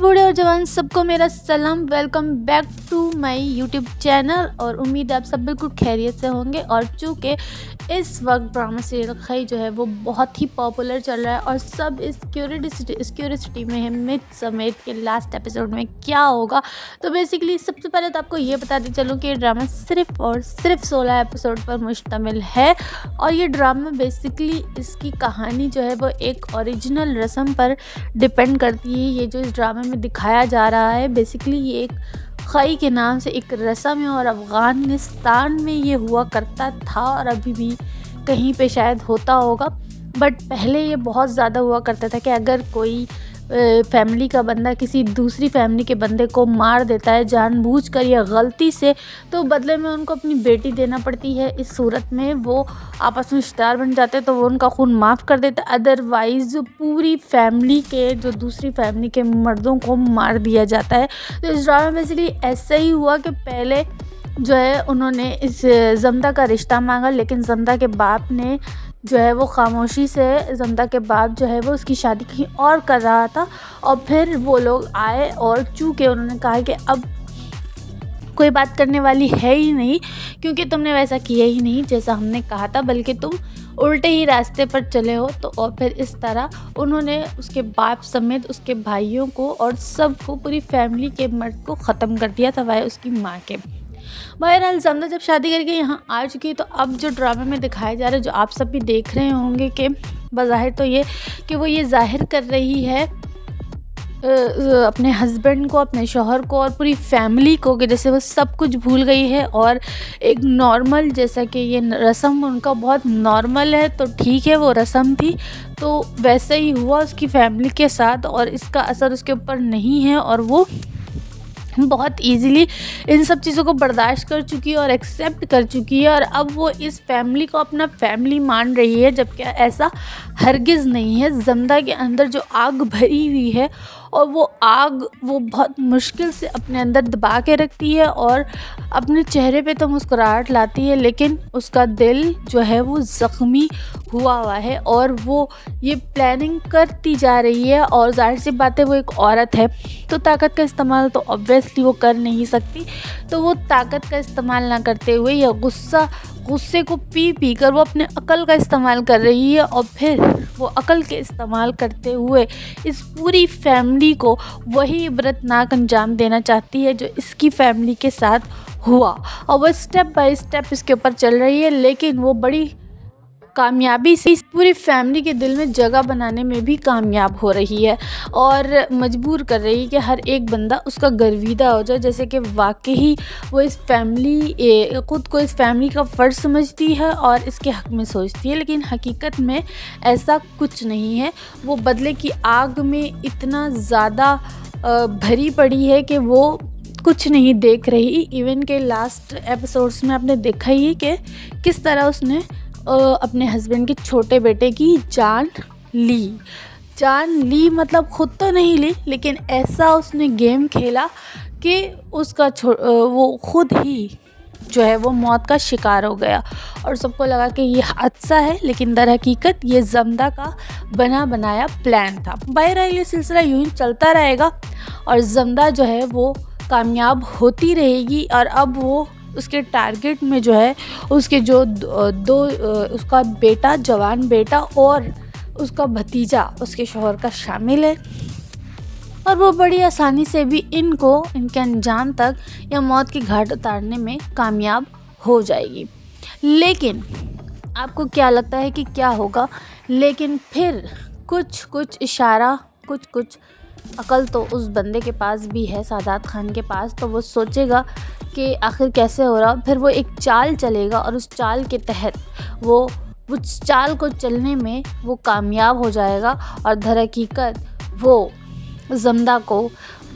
बूढ़े और जवान सबको मेरा सलाम। Welcome back to my YouTube channel और उम्मीद है आप सब बिल्कुल खैरियत से होंगे। और चूँकि इस वक्त ड्रामा सीरियल खई जो है वो बहुत ही पॉपुलर चल रहा है और सब इस क्यूरियोसिटी में है मिथ समेत के लास्ट एपिसोड में क्या होगा। तो बेसिकली सबसे पहले तो आपको ये बताती चलूँ कि ये ड्रामा सिर्फ और सिर्फ 16 एपिसोड पर मुश्तमिल है। और ये ड्रामा बेसिकली इसकी कहानी जो है वो एक ओरिजिनल रस्म पर डिपेंड करती है। ये जो इस ड्रामे में दिखाया जा रहा है बेसिकली ये एक खई के नाम से एक रस्म है और अफ़गानिस्तान में ये हुआ करता था और अभी भी कहीं पे शायद होता होगा। बट पहले ये बहुत ज़्यादा हुआ करता था कि अगर कोई फैमिली का बंदा किसी दूसरी फैमिली के बंदे को मार देता है जानबूझकर या गलती से, तो बदले में उनको अपनी बेटी देना पड़ती है। इस सूरत में वो आपस में रिश्तेदार बन जाते हैं तो वो उनका खून माफ़ कर देता है। अदरवाइज़ पूरी फैमिली के जो दूसरी फैमिली के मर्दों को मार दिया जाता है। तो इस ड्रामा में बेसिकली ऐसा ही हुआ कि पहले जो है उन्होंने इस जमदा का रिश्ता मांगा, लेकिन जमदा के बाप ने जो है वो खामोशी से जमदा के बाप जो है वो उसकी शादी कहीं और कर रहा था। और फिर वो लोग आए और चूँकि उन्होंने कहा कि अब कोई बात करने वाली है ही नहीं क्योंकि तुमने वैसा किया ही नहीं जैसा हमने कहा था, बल्कि तुम उल्टे ही रास्ते पर चले हो। तो और फिर इस तरह उन्होंने उसके बाप समेत उसके भाइयों को और सबको पूरी फैमिली के मर्द को ख़त्म कर दिया था, वाए उसकी माँ के। बहरहाल जमदा जब शादी करके यहाँ आ चुकी है तो अब जो ड्रामे में दिखाया जा रहा है, जो आप सब भी देख रहे होंगे कि बज़ाहिर तो ये कि वो ये जाहिर कर रही है अपने हस्बैंड को, अपने शौहर को और पूरी फैमिली को कि जैसे वो सब कुछ भूल गई है और एक नॉर्मल, जैसा कि ये रस्म उनका बहुत नॉर्मल है तो ठीक है, वो रस्म थी तो वैसे ही हुआ उसकी फैमिली के साथ और इसका असर उसके ऊपर नहीं है और वो बहुत इजीली इन सब चीज़ों को बर्दाश्त कर चुकी है और एक्सेप्ट कर चुकी है। और अब वो इस फैमिली को अपना फैमिली मान रही है, जबकि ऐसा हरगिज़ नहीं है। जमदा के अंदर जो आग भरी हुई है और वो आग वो बहुत मुश्किल से अपने अंदर दबा के रखती है और अपने चेहरे पे तो मुस्कुराहट लाती है, लेकिन उसका दिल जो है वो ज़ख्मी हुआ है और वो ये प्लानिंग करती जा रही है। और जाहिर सी बात है वो एक औरत है तो ताकत का इस्तेमाल तो ऑब्वियसली वो कर नहीं सकती। तो वो ताकत का इस्तेमाल ना करते हुए या गुस्से को पी कर वो अपने अकल का इस्तेमाल कर रही है और फिर वो अकल के इस्तेमाल करते हुए इस पूरी फैमिली को वही इबरतनाक अंजाम देना चाहती है जो इसकी फैमिली के साथ हुआ। और वो स्टेप बाय स्टेप इसके ऊपर चल रही है, लेकिन वो बड़ी कामयाबी से इस पूरी फैमिली के दिल में जगह बनाने में भी कामयाब हो रही है और मजबूर कर रही है कि हर एक बंदा उसका गर्विदा हो जाए, जैसे कि वाकई वो इस फैमिली ख़ुद को इस फैमिली का फ़र्ज समझती है और इसके हक़ में सोचती है। लेकिन हकीकत में ऐसा कुछ नहीं है। वो बदले की आग में इतना ज़्यादा भरी पड़ी है कि वो कुछ नहीं देख रही। इवन के लास्ट एपिसोड्स में आपने देखा ही कि किस तरह उसने अपने हस्बैंड के छोटे बेटे की जान ली, मतलब ख़ुद तो नहीं ली, लेकिन ऐसा उसने गेम खेला कि उसका वो ख़ुद ही जो है वो मौत का शिकार हो गया। और सबको लगा कि ये हादसा है, लेकिन दर हकीकत ये जमदा का बना बनाया प्लान था। बहरहाल ये सिलसिला यूँ ही चलता रहेगा और जमदा जो है वो कामयाब होती रहेगी। और अब वो उसके टारगेट में जो है उसके जो दो उसका बेटा, जवान बेटा और उसका भतीजा उसके शौहर का शामिल है और वो बड़ी आसानी से भी इनके अंजाम तक या मौत की घाट उतारने में कामयाब हो जाएगी। लेकिन आपको क्या लगता है कि क्या होगा? लेकिन फिर कुछ इशारा, कुछ अकल तो उस बंदे के पास भी है, सादात खान के पास। तो वो सोचेगा कि आखिर कैसे हो रहा, फिर वो एक चाल चलेगा और उस चाल के तहत वो उस चाल को चलने में वो कामयाब हो जाएगा और दर हकीकत वो जमदा को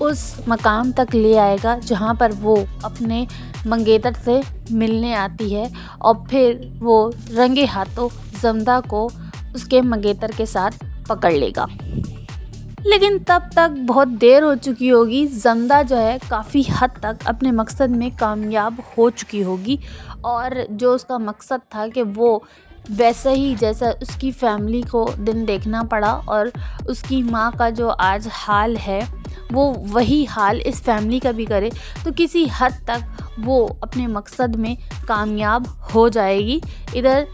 उस मकाम तक ले आएगा जहाँ पर वो अपने मंगेतर से मिलने आती है और फिर वो रंगे हाथों जमदा को उसके मंगेतर के साथ पकड़ लेगा। लेकिन तब तक बहुत देर हो चुकी होगी। जमदा जो है काफ़ी हद तक अपने मकसद में कामयाब हो चुकी होगी और जो उसका मकसद था कि वो वैसे ही जैसा उसकी फैमिली को दिन देखना पड़ा और उसकी माँ का जो आज हाल है वो वही हाल इस फैमिली का भी करे तो किसी हद तक वो अपने मकसद में कामयाब हो जाएगी। इधर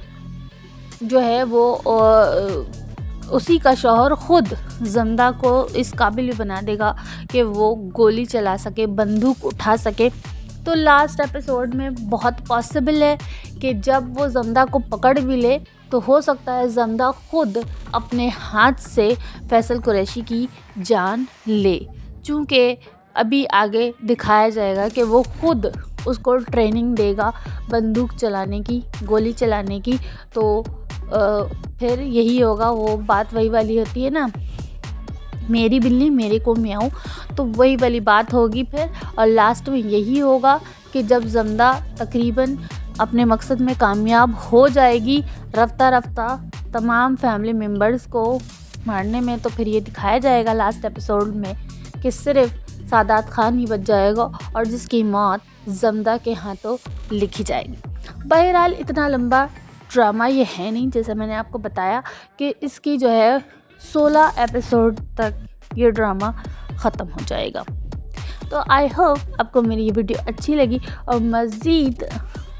जो है वो उसी का शौहर खुद ज़ंदा को इस काबिल भी बना देगा कि वो गोली चला सके, बंदूक उठा सके। तो लास्ट एपिसोड में बहुत पॉसिबल है कि जब वो ज़ंदा को पकड़ भी ले तो हो सकता है ज़ंदा खुद अपने हाथ से फैसल कुरैशी की जान ले, चूँकि अभी आगे दिखाया जाएगा कि वो खुद उसको ट्रेनिंग देगा बंदूक चलाने की, गोली चलाने की। तो फिर यही होगा, वो बात वही वाली होती है ना, मेरी बिल्ली मेरे को म्याऊं, तो वही वाली बात होगी फिर। और लास्ट में यही होगा कि जब ज़ंदा तकरीबन अपने मकसद में कामयाब हो जाएगी रफ्ता रफ्ता तमाम फैमिली मेम्बर्स को मारने में, तो फिर ये दिखाया जाएगा लास्ट एपिसोड में कि सिर्फ सादात खान ही बच जाएगा और जिसकी मौत ज़ंदा के हाथों लिखी जाएगी। बहरहाल इतना लंबा ड्रामा ये है नहीं, जैसे मैंने आपको बताया कि इसकी जो है 16 एपिसोड तक ये ड्रामा ख़त्म हो जाएगा। तो आई होप आपको मेरी ये वीडियो अच्छी लगी और मज़ीद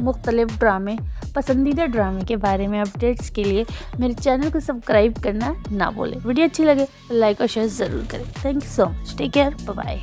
मुख्तलिफ़ ड्रामे, पसंदीदा ड्रामे के बारे में अपडेट्स के लिए मेरे चैनल को सब्सक्राइब करना ना भूलें। वीडियो अच्छी लगे तो लाइक और शेयर ज़रूर करें। Thank you so much, take care, bye bye.